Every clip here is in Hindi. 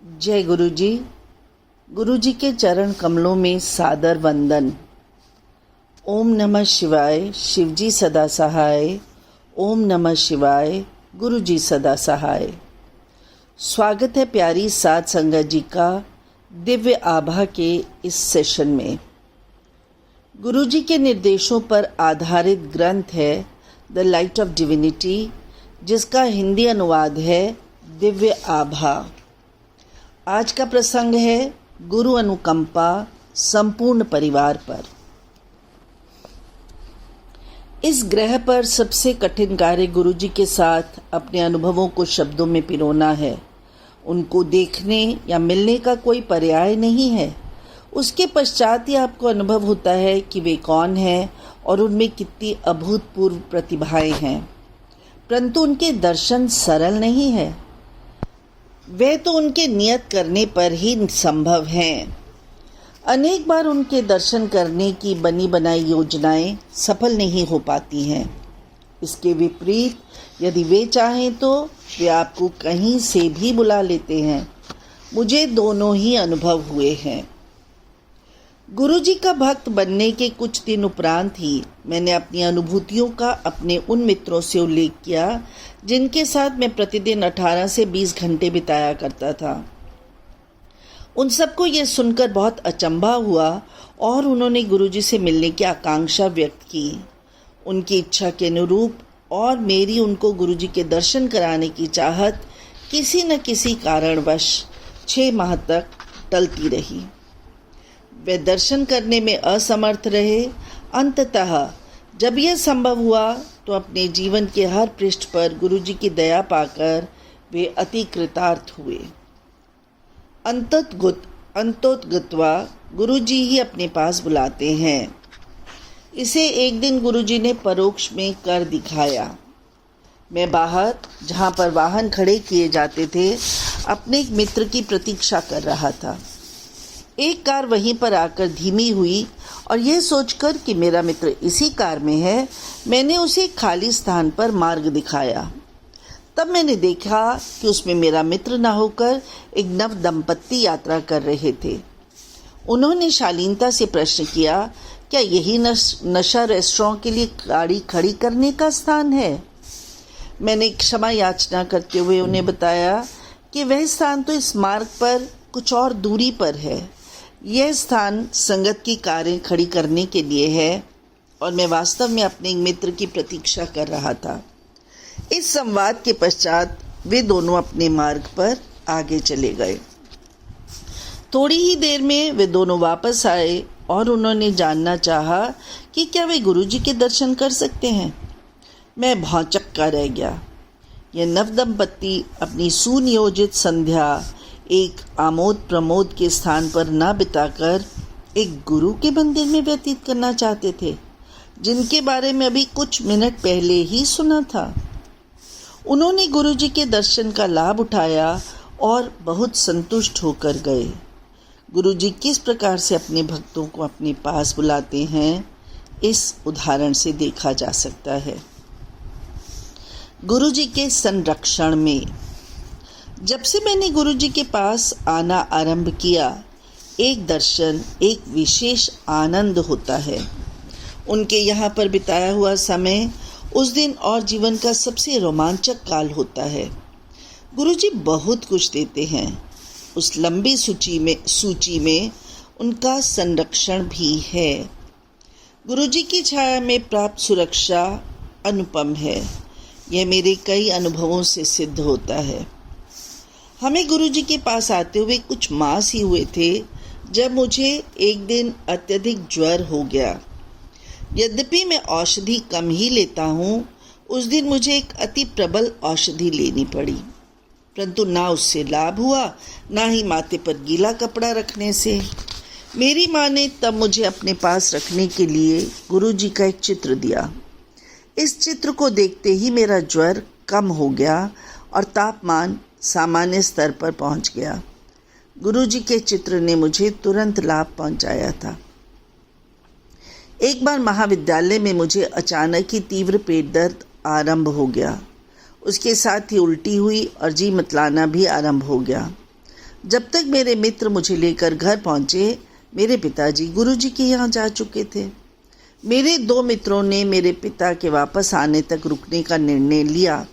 जय गुरु जी। गुरु जी के चरण कमलों में सादर वंदन। ओम नमः शिवाय, शिव जी सदा सहाय। ओम नमः शिवाय, गुरु जी सदा सहाय। स्वागत है प्यारी साध संगत जी का दिव्य आभा के इस सेशन में। गुरु जी के निर्देशों पर आधारित ग्रंथ है द लाइट ऑफ डिविनिटी, जिसका हिंदी अनुवाद है दिव्य आभा। आज का प्रसंग है गुरु अनुकंपा संपूर्ण परिवार पर। इस ग्रह पर सबसे कठिन कार्य गुरु जी के साथ अपने अनुभवों को शब्दों में पिरोना है। उनको देखने या मिलने का कोई पर्याय नहीं है। उसके पश्चात ही आपको अनुभव होता है कि वे कौन हैं और उनमें कितनी अभूतपूर्व प्रतिभाएं हैं। परंतु उनके दर्शन सरल नहीं है। वे तो उनके नियत करने पर ही संभव हैं। अनेक बार उनके दर्शन करने की बनी बनाई योजनाएं सफल नहीं हो पाती हैं। इसके विपरीत यदि वे चाहें तो वे आपको कहीं से भी बुला लेते हैं। मुझे दोनों ही अनुभव हुए हैं। गुरु जी का भक्त बनने के कुछ दिन उपरांत ही मैंने अपनी अनुभूतियों का अपने उन मित्रों से उल्लेख किया जिनके साथ मैं प्रतिदिन 18 से 20 घंटे बिताया करता था। उन सबको यह सुनकर बहुत अचंभा हुआ और उन्होंने गुरु जी से मिलने की आकांक्षा व्यक्त की। उनकी इच्छा के अनुरूप और मेरी उनको गुरु जी के दर्शन कराने की चाहत किसी न किसी कारणवश 6 माह तक टलती रही। वे दर्शन करने में असमर्थ रहे। अंततः जब यह संभव हुआ तो अपने जीवन के हर पृष्ठ पर गुरु जी की दया पाकर वे अति कृतार्थ हुए। अंतोतगत्वा गुरु जी ही अपने पास बुलाते हैं। इसे एक दिन गुरु जी ने परोक्ष में कर दिखाया। मैं बाहर, जहाँ पर वाहन खड़े किए जाते थे, अपने एक मित्र की प्रतीक्षा कर रहा था। एक कार वहीं पर आकर धीमी हुई और यह सोचकर कि मेरा मित्र इसी कार में है, मैंने उसे खाली स्थान पर मार्ग दिखाया। तब मैंने देखा कि उसमें मेरा मित्र न होकर एक नव दंपत्ति यात्रा कर रहे थे। उन्होंने शालीनता से प्रश्न किया, क्या यही नशा रेस्टोरेंट के लिए गाड़ी खड़ी करने का स्थान है? मैंने क्षमा याचना करते हुए उन्हें बताया कि वह स्थान तो इस मार्ग पर कुछ और दूरी पर है। यह स्थान संगत की कारें खड़ी करने के लिए है और मैं वास्तव में अपने एक मित्र की प्रतीक्षा कर रहा था। इस संवाद के पश्चात वे दोनों अपने मार्ग पर आगे चले गए। थोड़ी ही देर में वे दोनों वापस आए और उन्होंने जानना चाहा कि क्या वे गुरु जी के दर्शन कर सकते हैं। मैं भौंचक्का रह गया। यह नव दंपत्ति अपनी सुनियोजित संध्या एक आमोद प्रमोद के स्थान पर न बिताकर एक गुरु के मंदिर में व्यतीत करना चाहते थे, जिनके बारे में अभी कुछ मिनट पहले ही सुना था। उन्होंने गुरु जी के दर्शन का लाभ उठाया और बहुत संतुष्ट होकर गए। गुरु जी किस प्रकार से अपने भक्तों को अपने पास बुलाते हैं, इस उदाहरण से देखा जा सकता है। गुरु जी के संरक्षण में जब से मैंने गुरु जी के पास आना आरंभ किया, एक दर्शन एक विशेष आनंद होता है। उनके यहाँ पर बिताया हुआ समय उस दिन और जीवन का सबसे रोमांचक काल होता है। गुरु जी बहुत कुछ देते हैं। उस लंबी सूची में उनका संरक्षण भी है। गुरु जी की छाया में प्राप्त सुरक्षा अनुपम है। यह मेरे कई अनुभवों से सिद्ध होता है। हमें गुरु जी के पास आते हुए कुछ मास ही हुए थे जब मुझे एक दिन अत्यधिक ज्वर हो गया। यद्यपि मैं औषधि कम ही लेता हूँ, उस दिन मुझे एक अति प्रबल औषधि लेनी पड़ी। परंतु ना उससे लाभ हुआ, ना ही माथे पर गीला कपड़ा रखने से। मेरी माँ ने तब मुझे अपने पास रखने के लिए गुरु जी का एक चित्र दिया। इस चित्र को देखते ही मेरा ज्वर कम हो गया और तापमान सामान्य स्तर पर पहुंच गया। गुरु जी के चित्र ने मुझे तुरंत लाभ पहुंचाया था। एक बार महाविद्यालय में मुझे अचानक ही तीव्र पेट दर्द आरंभ हो गया। उसके साथ ही उल्टी हुई और जी मतलाना भी आरंभ हो गया। जब तक मेरे मित्र मुझे लेकर घर पहुंचे, मेरे पिताजी गुरुजी के यहाँ जा चुके थे। मेरे 2 मित्रों ने मेरे पिता के वापस आने तक रुकने का निर्णय लिया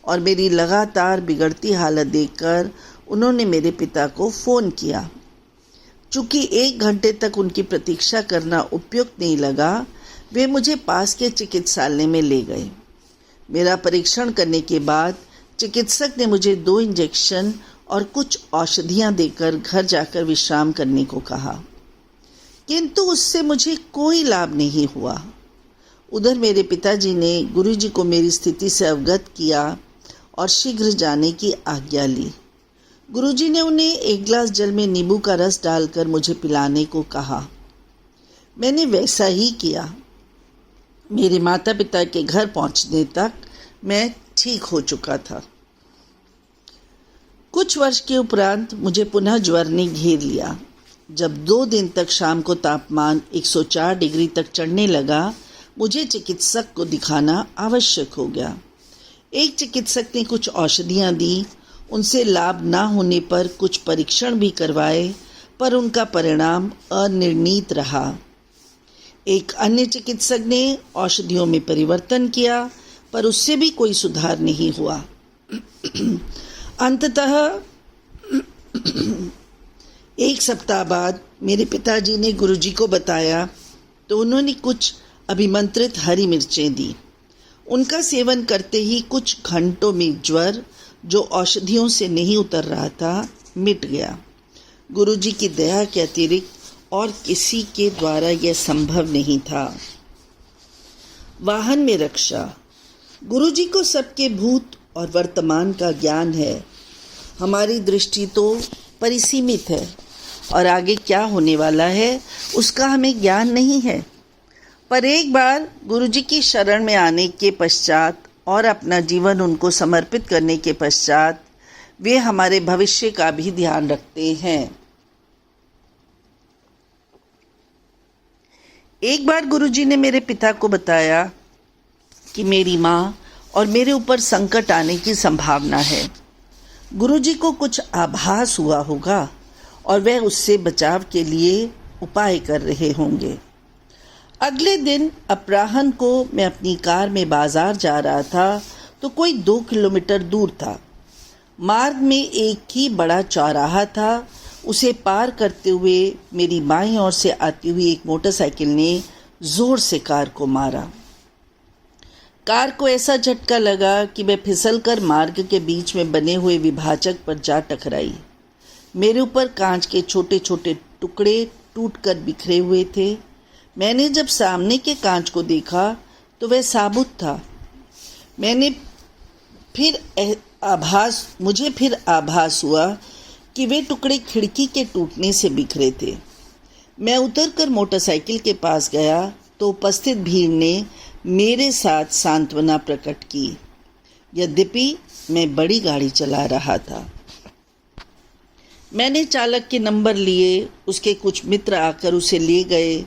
और मेरी लगातार बिगड़ती हालत देखकर उन्होंने मेरे पिता को फ़ोन किया। चूँकि 1 घंटे तक उनकी प्रतीक्षा करना उपयुक्त नहीं लगा, वे मुझे पास के चिकित्सालय में ले गए। मेरा परीक्षण करने के बाद चिकित्सक ने मुझे 2 इंजेक्शन और कुछ औषधियाँ देकर घर जाकर विश्राम करने को कहा, किंतु उससे मुझे कोई लाभ नहीं हुआ। उधर मेरे पिताजी ने गुरुजी को मेरी स्थिति से अवगत किया और शीघ्र जाने की आज्ञा ली। गुरुजी ने उन्हें 1 गिलास जल में नींबू का रस डालकर मुझे पिलाने को कहा। मैंने वैसा ही किया। मेरे माता पिता के घर पहुंचने तक मैं ठीक हो चुका था। कुछ वर्ष के उपरांत मुझे पुनः ज्वर ने घेर लिया। जब 2 दिन तक शाम को तापमान 104 डिग्री तक चढ़ने लगा, मुझे चिकित्सक को दिखाना आवश्यक हो गया। एक चिकित्सक ने कुछ औषधियाँ दी। उनसे लाभ ना होने पर कुछ परीक्षण भी करवाए, पर उनका परिणाम अनिर्णीत रहा। एक अन्य चिकित्सक ने औषधियों में परिवर्तन किया, पर उससे भी कोई सुधार नहीं हुआ। अंततः 1 सप्ताह बाद मेरे पिताजी ने गुरुजी को बताया तो उन्होंने कुछ अभिमंत्रित हरी मिर्चें दी। उनका सेवन करते ही कुछ घंटों में ज्वर, जो औषधियों से नहीं उतर रहा था, मिट गया। गुरुजी की दया के अतिरिक्त और किसी के द्वारा यह संभव नहीं था। वाहन में रक्षा। गुरुजी को सबके भूत और वर्तमान का ज्ञान है। हमारी दृष्टि तो परिसीमित है और आगे क्या होने वाला है उसका हमें ज्ञान नहीं है। पर एक बार गुरुजी की शरण में आने के पश्चात और अपना जीवन उनको समर्पित करने के पश्चात वे हमारे भविष्य का भी ध्यान रखते हैं। एक बार गुरुजी ने मेरे पिता को बताया कि मेरी माँ और मेरे ऊपर संकट आने की संभावना है। गुरुजी को कुछ आभास हुआ होगा और वह उससे बचाव के लिए उपाय कर रहे होंगे। अगले दिन अपराह्न को मैं अपनी कार में बाजार जा रहा था तो कोई 2 किलोमीटर दूर था। मार्ग में एक ही बड़ा चौराहा था। उसे पार करते हुए मेरी बाईं ओर से आती हुई एक मोटरसाइकिल ने जोर से कार को मारा। कार को ऐसा झटका लगा कि मैं फिसलकर मार्ग के बीच में बने हुए विभाजक पर जा टकराई। मेरे ऊपर कांच के छोटे छोटे टुकड़े टूटकर बिखरे हुए थे। मैंने जब सामने के कांच को देखा तो वह साबुत था। मुझे फिर आभास हुआ कि वे टुकड़े खिड़की के टूटने से बिखरे थे। मैं उतरकर मोटरसाइकिल के पास गया तो उपस्थित भीड़ ने मेरे साथ सांत्वना प्रकट की। यद्यपि मैं बड़ी गाड़ी चला रहा था। मैंने चालक के नंबर लिए। उसके कुछ मित्र आकर उसे ले गए।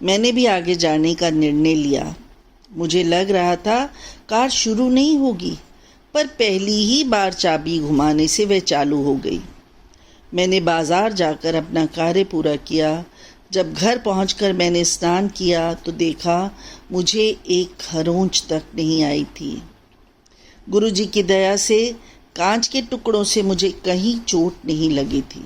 मैंने भी आगे जाने का निर्णय लिया। मुझे लग रहा था कार शुरू नहीं होगी, पर पहली ही बार चाबी घुमाने से वह चालू हो गई। मैंने बाजार जाकर अपना कार्य पूरा किया। जब घर पहुंचकर मैंने स्नान किया तो देखा मुझे एक खरोंच तक नहीं आई थी। गुरुजी की दया से कांच के टुकड़ों से मुझे कहीं चोट नहीं लगी थी।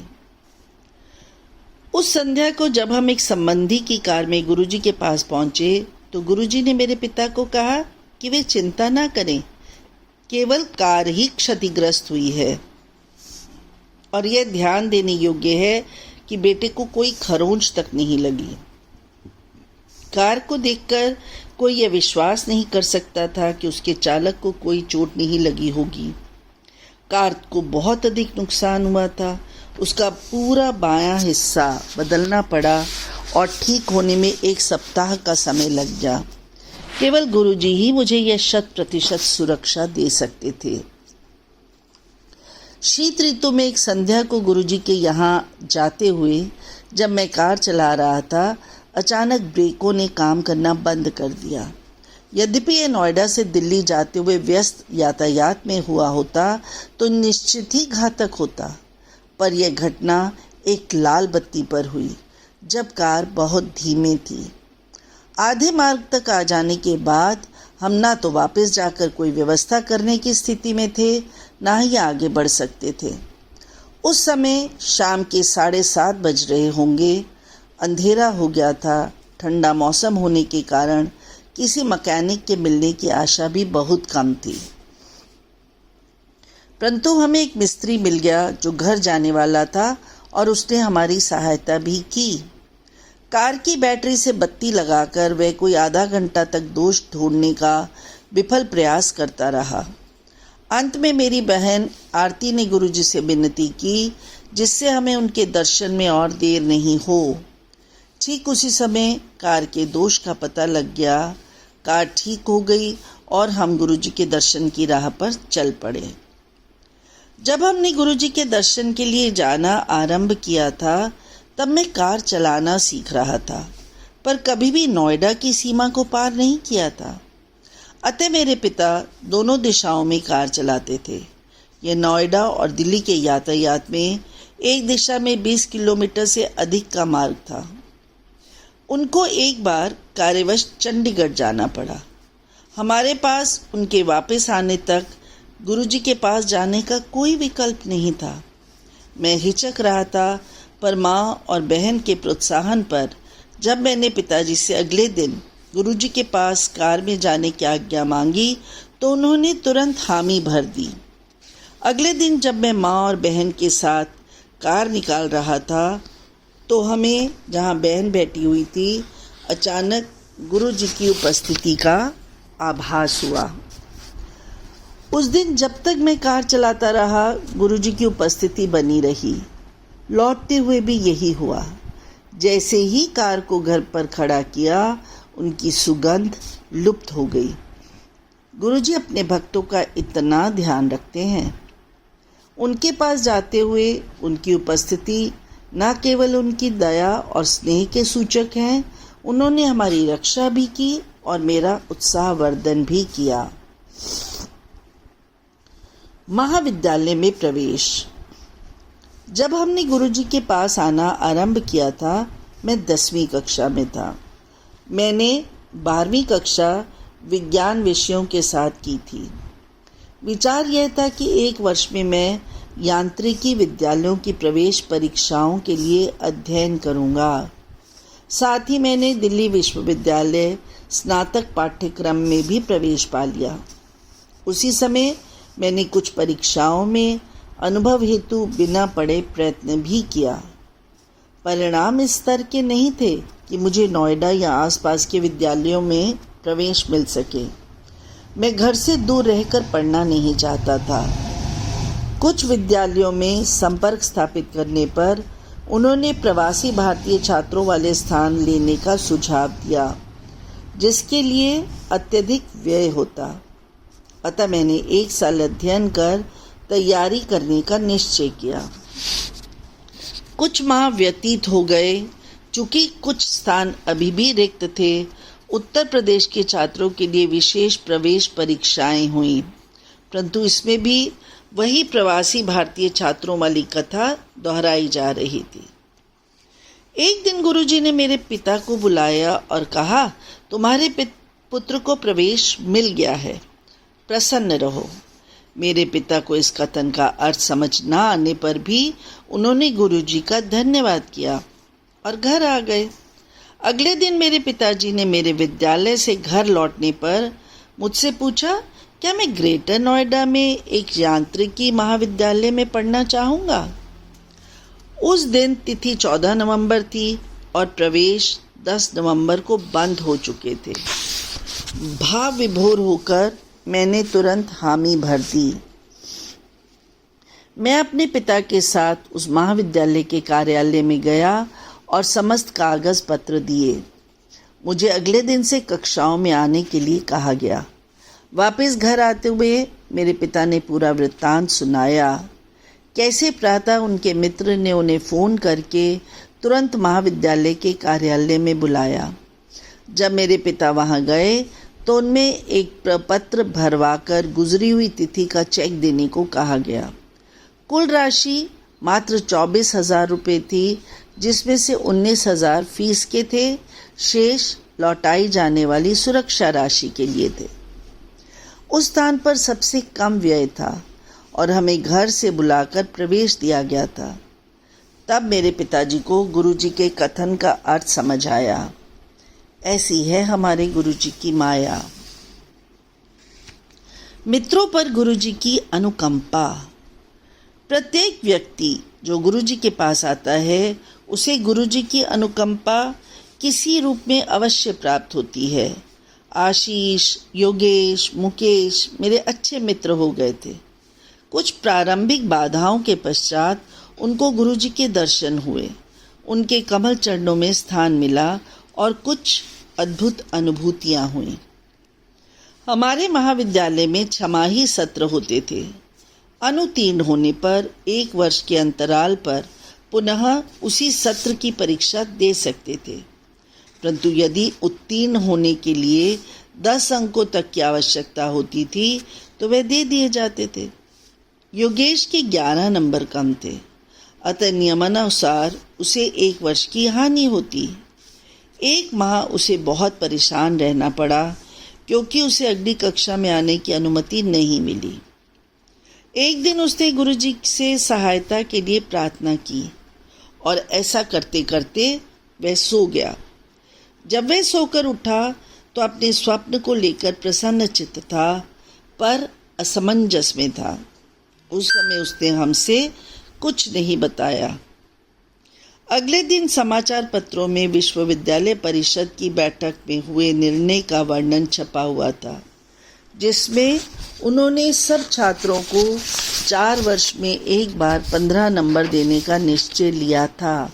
उस संध्या को जब हम एक संबंधी की कार में गुरुजी के पास पहुंचे तो गुरुजी ने मेरे पिता को कहा कि वे चिंता ना करें, केवल कार ही क्षतिग्रस्त हुई है और यह ध्यान देने योग्य है कि बेटे को कोई खरोंच तक नहीं लगी। कार को देखकर कोई यह विश्वास नहीं कर सकता था कि उसके चालक को कोई चोट नहीं लगी होगी। कार को बहुत अधिक नुकसान हुआ था। उसका पूरा बायां हिस्सा बदलना पड़ा और ठीक होने में 1 सप्ताह का समय लग गया। केवल गुरुजी ही मुझे यह 100% सुरक्षा दे सकते थे। शीत ऋतु में एक संध्या को गुरुजी के यहाँ जाते हुए जब मैं कार चला रहा था, अचानक ब्रेकों ने काम करना बंद कर दिया। यद्यपि यह नोएडा से दिल्ली जाते हुए व्यस्त यातायात में हुआ होता तो निश्चित ही घातक होता, पर यह घटना एक लाल बत्ती पर हुई, जब कार बहुत धीमे थी। आधे मार्ग तक आ जाने के बाद हम ना तो वापस जाकर कोई व्यवस्था करने की स्थिति में थे, ना ही आगे बढ़ सकते थे। उस समय शाम के 7:30 बज रहे होंगे। अंधेरा हो गया था। ठंडा मौसम होने के कारण किसी मैकेनिक के मिलने की आशा भी बहुत कम थी। परंतु हमें एक मिस्त्री मिल गया जो घर जाने वाला था और उसने हमारी सहायता भी की। कार की बैटरी से बत्ती लगाकर वह कोई आधा घंटा तक दोष ढूंढने का विफल प्रयास करता रहा। अंत में मेरी बहन आरती ने गुरुजी से विनती की जिससे हमें उनके दर्शन में और देर नहीं हो। ठीक उसी समय कार के दोष का पता लग गया। कार ठीक हो गई और हम गुरुजी के दर्शन की राह पर चल पड़े। जब हमने गुरुजी के दर्शन के लिए जाना आरंभ किया था तब मैं कार चलाना सीख रहा था, पर कभी भी नोएडा की सीमा को पार नहीं किया था। अतः मेरे पिता दोनों दिशाओं में कार चलाते थे। यह नोएडा और दिल्ली के यातायात में एक दिशा में 20 किलोमीटर से अधिक का मार्ग था। उनको एक बार कार्यवश चंडीगढ़ जाना पड़ा। हमारे पास उनके वापस आने तक गुरुजी के पास जाने का कोई विकल्प नहीं था। मैं हिचक रहा था, पर माँ और बहन के प्रोत्साहन पर जब मैंने पिताजी से अगले दिन गुरुजी के पास कार में जाने की आज्ञा मांगी तो उन्होंने तुरंत हामी भर दी। अगले दिन जब मैं माँ और बहन के साथ कार निकाल रहा था तो हमें, जहाँ बहन बैठी हुई थी, अचानक गुरुजी की उपस्थिति का आभास हुआ। उस दिन जब तक मैं कार चलाता रहा गुरुजी की उपस्थिति बनी रही। लौटते हुए भी यही हुआ। जैसे ही कार को घर पर खड़ा किया उनकी सुगंध लुप्त हो गई। गुरुजी अपने भक्तों का इतना ध्यान रखते हैं। उनके पास जाते हुए उनकी उपस्थिति न केवल उनकी दया और स्नेह के सूचक हैं, उन्होंने हमारी रक्षा भी की और मेरा उत्साहवर्धन भी किया। महाविद्यालय में प्रवेश। जब हमने गुरुजी के पास आना आरंभ किया था मैं 10वीं कक्षा में था। मैंने 12वीं कक्षा विज्ञान विषयों के साथ की थी। विचार यह था कि एक वर्ष में मैं यांत्रिकी विद्यालयों की प्रवेश परीक्षाओं के लिए अध्ययन करूंगा। साथ ही मैंने दिल्ली विश्वविद्यालय स्नातक पाठ्यक्रम में भी प्रवेश पा लिया। उसी समय मैंने कुछ परीक्षाओं में अनुभव हेतु बिना पढ़े प्रयत्न भी किया। परिणाम इस स्तर के नहीं थे कि मुझे नोएडा या आसपास के विद्यालयों में प्रवेश मिल सके। मैं घर से दूर रहकर पढ़ना नहीं चाहता था। कुछ विद्यालयों में संपर्क स्थापित करने पर उन्होंने प्रवासी भारतीय छात्रों वाले स्थान लेने का सुझाव दिया, जिसके लिए अत्यधिक व्यय होता। अतः मैंने 1 साल अध्ययन कर तैयारी करने का निश्चय किया। कुछ माह व्यतीत हो गए। चूँकि कुछ स्थान अभी भी रिक्त थे, उत्तर प्रदेश के छात्रों के लिए विशेष प्रवेश परीक्षाएं हुई, परंतु इसमें भी वही प्रवासी भारतीय छात्रों वाली कथा दोहराई जा रही थी। एक दिन गुरुजी ने मेरे पिता को बुलाया और कहा, तुम्हारे पुत्र को प्रवेश मिल गया है, प्रसन्न रहो। मेरे पिता को इस कथन का अर्थ समझ ना आने पर भी उन्होंने गुरुजी का धन्यवाद किया और घर आ गए। अगले दिन मेरे पिताजी ने मेरे विद्यालय से घर लौटने पर मुझसे पूछा, क्या मैं ग्रेटर नोएडा में एक यांत्रिकी महाविद्यालय में पढ़ना चाहूँगा। उस दिन तिथि 14 नवंबर थी और प्रवेश 10 नवंबर को बंद हो चुके थे। भाव विभोर होकर मैंने तुरंत हामी भर दी। मैं अपने पिता के साथ उस महाविद्यालय के कार्यालय में गया और समस्त कागज पत्र दिए। मुझे अगले दिन से कक्षाओं में आने के लिए कहा गया। वापस घर आते हुए मेरे पिता ने पूरा वृत्तांत सुनाया। कैसे प्रातः उनके मित्र ने उन्हें फ़ोन करके तुरंत महाविद्यालय के कार्यालय में बुलाया। जब मेरे पिता वहां गए तो उनमें एक प्रपत्र भरवाकर गुजरी हुई तिथि का चेक देने को कहा गया। कुल राशि मात्र 24,000 रुपये थी, जिसमें से 19,000 फीस के थे, शेष लौटाई जाने वाली सुरक्षा राशि के लिए थे। उस स्थान पर सबसे कम व्यय था और हमें घर से बुलाकर प्रवेश दिया गया था। तब मेरे पिताजी को गुरुजी के कथन का अर्थ समझ आया। ऐसी है हमारे गुरुजी की माया। मित्रों पर गुरुजी की अनुकंपा। प्रत्येक व्यक्ति जो गुरुजी के पास आता है, उसे गुरुजी की अनुकंपा किसी रूप में अवश्य प्राप्त होती है। आशीष, योगेश, मुकेश मेरे अच्छे मित्र हो गए थे। कुछ प्रारंभिक बाधाओं के पश्चात उनको गुरुजी के दर्शन हुए, उनके कमल चरणों में स्थान मिला और कुछ अद्भुत अनुभूतियाँ हुईं। हमारे महाविद्यालय में छमाही सत्र होते थे। अनुत्तीर्ण होने पर 1 वर्ष के अंतराल पर पुनः उसी सत्र की परीक्षा दे सकते थे, परंतु यदि उत्तीर्ण होने के लिए 10 अंकों तक की आवश्यकता होती थी तो वे दे दिए जाते थे। योगेश के 11 नंबर कम थे, अतः नियमानुसार उसे 1 वर्ष की हानि होती। 1 माह उसे बहुत परेशान रहना पड़ा, क्योंकि उसे अगली कक्षा में आने की अनुमति नहीं मिली। एक दिन उसने गुरुजी से सहायता के लिए प्रार्थना की और ऐसा करते करते वह सो गया। जब वह सोकर उठा तो अपने स्वप्न को लेकर प्रसन्नचित्त था, पर असमंजस में था। उस समय उसने हमसे कुछ नहीं बताया। अगले दिन समाचार पत्रों में विश्वविद्यालय परिषद की बैठक में हुए निर्णय का वर्णन छपा हुआ था, जिसमें उन्होंने सब छात्रों को 4 वर्ष में एक बार 15 नंबर देने का निश्चय लिया था।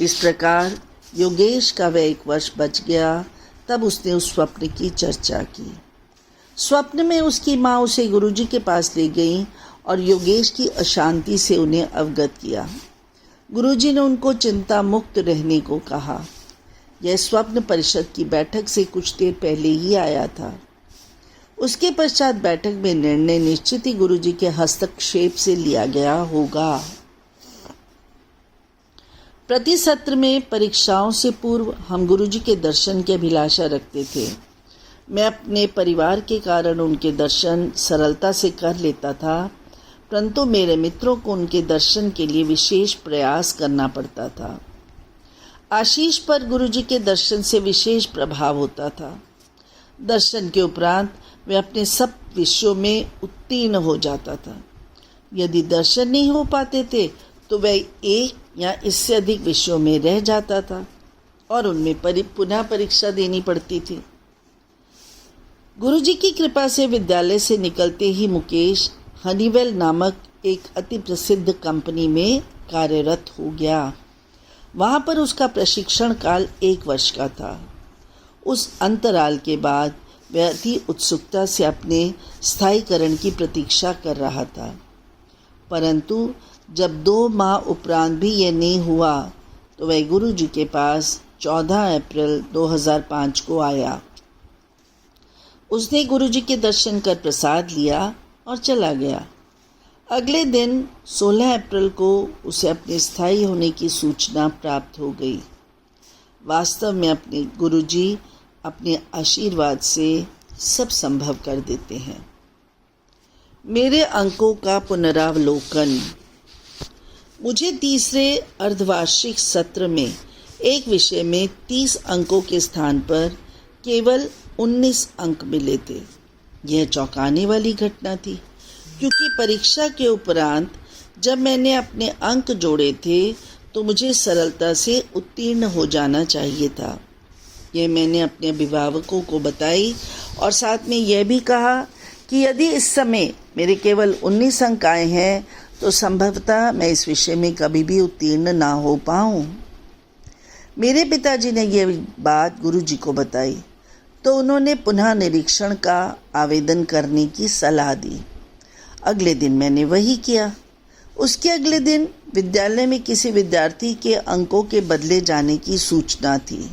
इस प्रकार योगेश का वह 1 वर्ष बच गया। तब उसने उस स्वप्न की चर्चा की। स्वप्न में उसकी माँ उसे गुरुजी के पास ले गई और योगेश की अशांति से उन्हें अवगत किया। गुरुजी ने उनको चिंता मुक्त रहने को कहा। यह स्वप्न परिषद की बैठक से कुछ देर पहले ही आया था। उसके पश्चात बैठक में निर्णय निश्चित ही गुरुजी के हस्तक्षेप से लिया गया होगा। प्रति सत्र में परीक्षाओं से पूर्व हम गुरुजी के दर्शन की अभिलाषा रखते थे। मैं अपने परिवार के कारण उनके दर्शन सरलता से कर लेता था, परंतु मेरे मित्रों को उनके दर्शन के लिए विशेष प्रयास करना पड़ता था। आशीष पर गुरुजी के दर्शन से विशेष प्रभाव होता था। दर्शन के उपरांत वे अपने सब विषयों में उत्तीर्ण हो जाता था। यदि दर्शन नहीं हो पाते थे तो वह 1 या इससे अधिक विषयों में रह जाता था और उनमें पुनः परीक्षा देनी पड़ती थी। गुरुजी की कृपा से विद्यालय से निकलते ही मुकेश हनीवेल नामक एक अति प्रसिद्ध कंपनी में कार्यरत हो गया। वहाँ पर उसका प्रशिक्षण काल 1 वर्ष का था। उस अंतराल के बाद वह अति उत्सुकता से अपने स्थायीकरण की प्रतीक्षा कर रहा था, परंतु जब 2 माह उपरांत भी यह नहीं हुआ तो वह गुरुजी के पास 14 अप्रैल 2005 को आया। उसने गुरुजी के दर्शन कर प्रसाद लिया और चला गया। अगले दिन 16 अप्रैल को उसे अपने स्थायी होने की सूचना प्राप्त हो गई। वास्तव में अपने गुरुजी अपने आशीर्वाद से सब संभव कर देते हैं। मेरे अंकों का पुनरावलोकन। मुझे तीसरे अर्धवार्षिक सत्र में एक विषय में 30 अंकों के स्थान पर केवल 19 अंक मिले थे। यह चौंकाने वाली घटना थी, क्योंकि परीक्षा के उपरांत जब मैंने अपने अंक जोड़े थे तो मुझे सरलता से उत्तीर्ण हो जाना चाहिए था। यह मैंने अपने अभिभावकों को बताई और साथ में यह भी कहा कि यदि इस समय मेरे केवल 19 अंक आए हैं तो संभवतः मैं इस विषय में कभी भी उत्तीर्ण ना हो पाऊँ। मेरे पिताजी ने यह बात गुरुजी को बताई तो उन्होंने पुनः निरीक्षण का आवेदन करने की सलाह दी। अगले दिन मैंने वही किया। उसके अगले दिन विद्यालय में किसी विद्यार्थी के अंकों के बदले जाने की सूचना थी।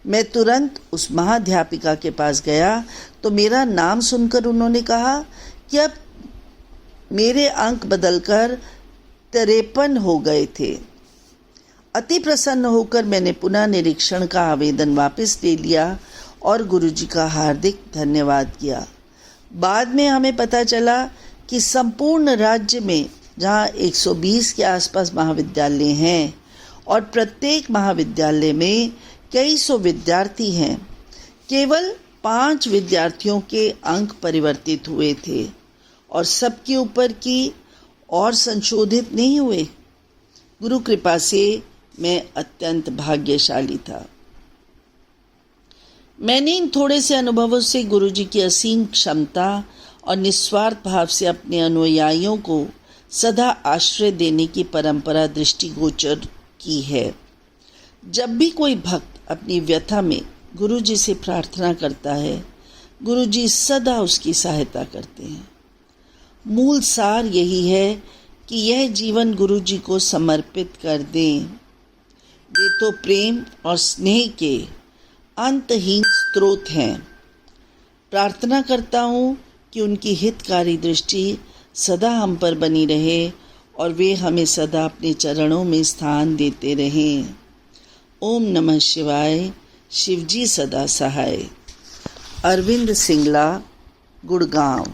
मैं तुरंत उस महाध्यापिका के पास गया तो मेरा नाम सुनकर उन्होंने कहा कि अब मेरे अंक बदलकर तिरपन हो गए थे। अति प्रसन्न होकर मैंने पुनः निरीक्षण का आवेदन वापस ले लिया और गुरुजी का हार्दिक धन्यवाद किया। बाद में हमें पता चला कि संपूर्ण राज्य में जहाँ 120 के आसपास महाविद्यालय हैं और प्रत्येक महाविद्यालय में कई सौ विद्यार्थी हैं, केवल 5 विद्यार्थियों के अंक परिवर्तित हुए थे और सबके ऊपर की और संशोधित नहीं हुए। गुरु कृपा से मैं अत्यंत भाग्यशाली था। मैंने इन थोड़े से अनुभवों से गुरुजी की असीम क्षमता और निस्वार्थ भाव से अपने अनुयायियों को सदा आश्रय देने की परंपरा दृष्टिगोचर की है। जब भी कोई भक्त अपनी व्यथा में गुरुजी से प्रार्थना करता है, गुरुजी सदा उसकी सहायता करते हैं। मूल सार यही है कि यह जीवन गुरुजी को समर्पित कर दें। वे तो प्रेम और स्नेह के अंतहीन स्रोत हैं। प्रार्थना करता हूँ कि उनकी हितकारी दृष्टि सदा हम पर बनी रहे और वे हमें सदा अपने चरणों में स्थान देते रहें। ओम नमः शिवाय। शिवजी सदा सहाय। अरविंद सिंगला, गुड़गांव।